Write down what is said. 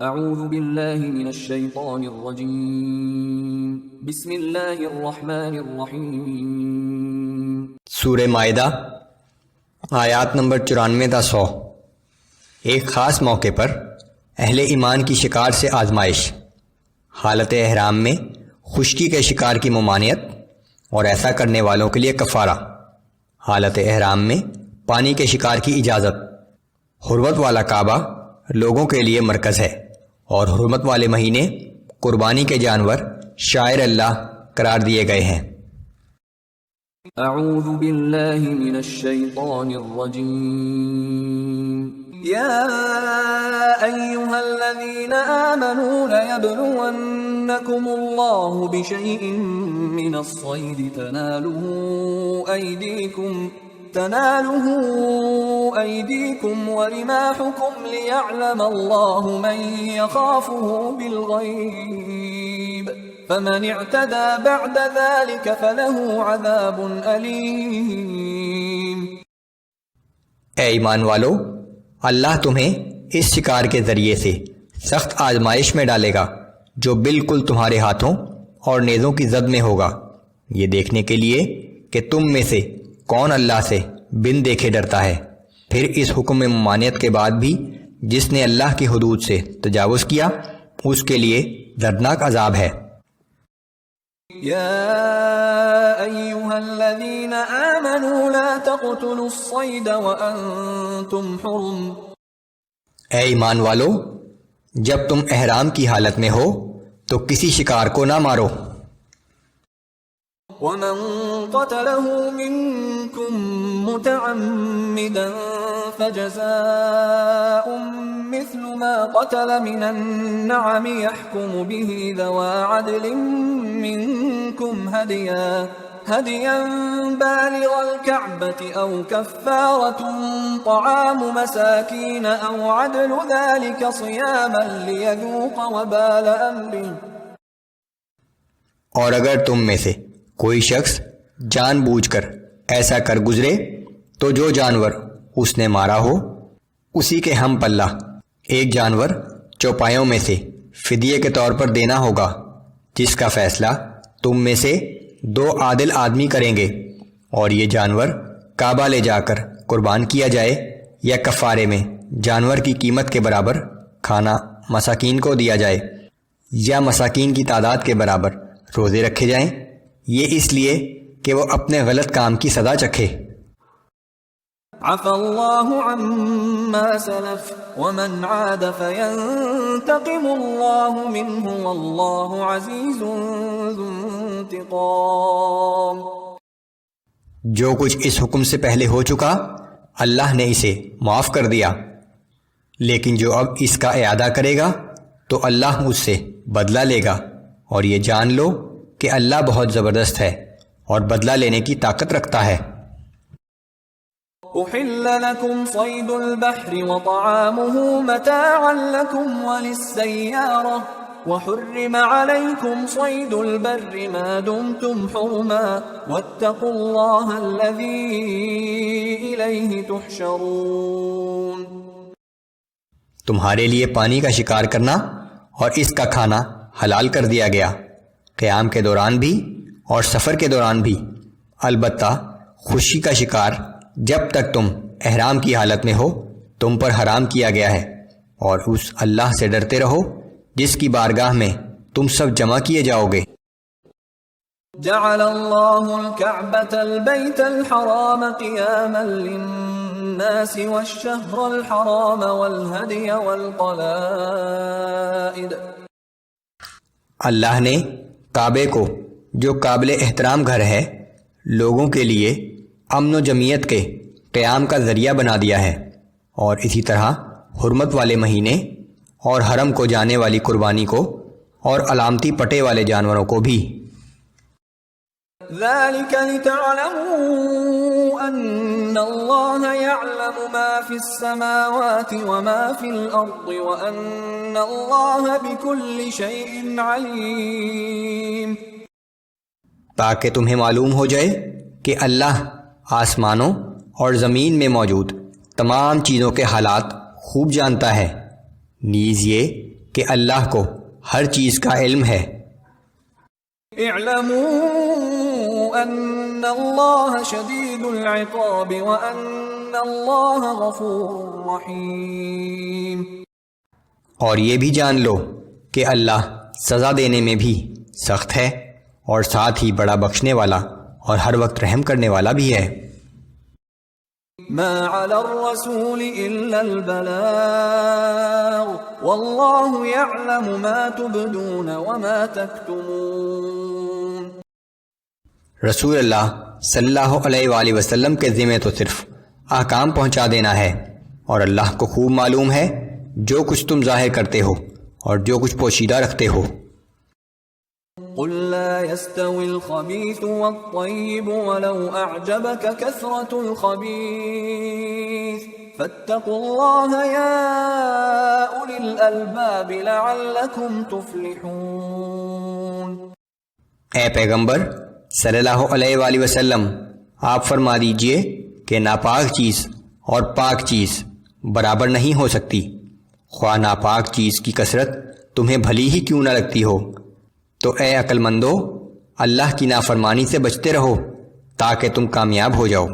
اعوذ باللہ من الشیطان الرجیم بسم اللہ الرحمن الرحیم۔ سورہ مائدہ آیات نمبر 94 تا 100۔ ایک خاص موقع پر اہل ایمان کی شکار سے آزمائش، حالت احرام میں خشکی کے شکار کی ممانعت اور ایسا کرنے والوں کے لیے کفارہ، حالت احرام میں پانی کے شکار کی اجازت۔ حرمت والا کعبہ لوگوں کے لیے مرکز ہے اور حرمت والے مہینے قربانی کے جانور شاعر اللہ قرار دیے گئے ہیں۔ اعوذ باللہ من الشیطان الرجیم۔ یا ایہا الذین آمنوا لیبلونکم اللہ بشیء من الصید تناله أيديكم ورماحكم ليعلم الله من يخافه بالغيب فمن اعتدى بعد ذلك فله عذاب أليم۔ اے ایمان والو، اللہ تمہیں اس شکار کے ذریعے سے سخت آزمائش میں ڈالے گا جو بالکل تمہارے ہاتھوں اور نیزوں کی زد میں ہوگا، یہ دیکھنے کے لیے کہ تم میں سے کون اللہ سے بن دیکھے ڈرتا ہے۔ پھر اس حکم میں ممانعت کے بعد بھی جس نے اللہ کی حدود سے تجاوز کیا اس کے لیے دردناک عذاب ہے۔ یا ایہا الذین آمنوا لا تقتلوا الصید وانتم حرم۔ اے ایمان والو، جب تم احرام کی حالت میں ہو تو کسی شکار کو نہ مارو۔ ومن قتله منكم متعمدا فجزاء مثل ما قتل من النعم يحكم به ذوى عدل منكم هديا بالغ الكعبة أو كفارة طعام مساكين أو عدل ذلك صياما ليذوق وبال أمره۔ اور اگر تم میں سے کوئی شخص جان بوجھ کر ایسا کر گزرے تو جو جانور اس نے مارا ہو اسی کے ہم پلہ ایک جانور چوپایوں میں سے فدیے کے طور پر دینا ہوگا، جس کا فیصلہ تم میں سے 2 عادل آدمی کریں گے، اور یہ جانور کعبہ لے جا کر قربان کیا جائے یا کفارے میں جانور کی قیمت کے برابر کھانا مساکین کو دیا جائے، یا مساکین کی تعداد کے برابر روزے رکھے جائیں، یہ اس لیے کہ وہ اپنے غلط کام کی سزا چکھے۔ عفا اللہ عما سلف ومن عاد فینتقم اللہ منہ واللہ عزیز ذو انتقام۔ جو کچھ اس حکم سے پہلے ہو چکا اللہ نے اسے معاف کر دیا، لیکن جو اب اس کا اعادہ کرے گا تو اللہ اس سے بدلہ لے گا، اور یہ جان لو کہ اللہ بہت زبردست ہے اور بدلہ لینے کی طاقت رکھتا ہے۔ احل لکم صید البحر وطعامه متاعا لکم وللسیارہ وحرم علیکم صید البر ما دمتم حرما واتقوا اللہ الذی الیہ تحشرون۔ تمہارے لیے پانی کا شکار کرنا اور اس کا کھانا حلال کر دیا گیا، قیام کے دوران بھی اور سفر کے دوران بھی، البتہ خشکی کا شکار جب تک تم احرام کی حالت میں ہو تم پر حرام کیا گیا ہے، اور اس اللہ سے ڈرتے رہو جس کی بارگاہ میں تم سب جمع کیے جاؤ گے۔ جعل اللہ الکعبۃ البیت الحرام قیاما للناس والشہر الحرام والہدی والقلائد۔ اللہ نے کعبے کو، جو قابل احترام گھر ہے، لوگوں کے لیے امن و جمعیت کے قیام کا ذریعہ بنا دیا ہے، اور اسی طرح حرمت والے مہینے اور حرم کو جانے والی قربانی کو اور علامتی پٹے والے جانوروں کو بھی۔ ذلك لتعلموا ان اللہ يعلم ما في السماوات وما في الارض وان اللہ بكل شيء علیم۔ تاکہ تمہیں معلوم ہو جائے کہ اللہ آسمانوں اور زمین میں موجود تمام چیزوں کے حالات خوب جانتا ہے، نیز یہ کہ اللہ کو ہر چیز کا علم ہے۔ اعلموا ان اللہ شدید العقاب وان اللہ غفور رحیم۔ اور یہ بھی جان لو کہ اللہ سزا دینے میں بھی سخت ہے اور ساتھ ہی بڑا بخشنے والا اور ہر وقت رحم کرنے والا بھی ہے۔ ما على الرسول الا البلاغ والله يعلم ما تبدون وما تكتمون۔ رسول اللہ صلی اللہ علیہ وآلہ وسلم کے ذمہ تو صرف احکام پہنچا دینا ہے، اور اللہ کو خوب معلوم ہے جو کچھ تم ظاہر کرتے ہو اور جو کچھ پوشیدہ رکھتے ہو۔ قل لا يستوي الخبيث والطيب ولو أعجبك كثرة الخبيث فاتقوا الله يا أولي الألباب لعلكم تفلحون۔ اے پیغمبر صلی اللہ علیہ وآلہ وسلم، آپ فرما دیجئے کہ ناپاک چیز اور پاک چیز برابر نہیں ہو سکتی، خواہ ناپاک چیز کی کثرت تمہیں بھلی ہی کیوں نہ لگتی ہو۔ تو اے عقل مندو، اللہ کی نافرمانی سے بچتے رہو تاکہ تم کامیاب ہو جاؤ۔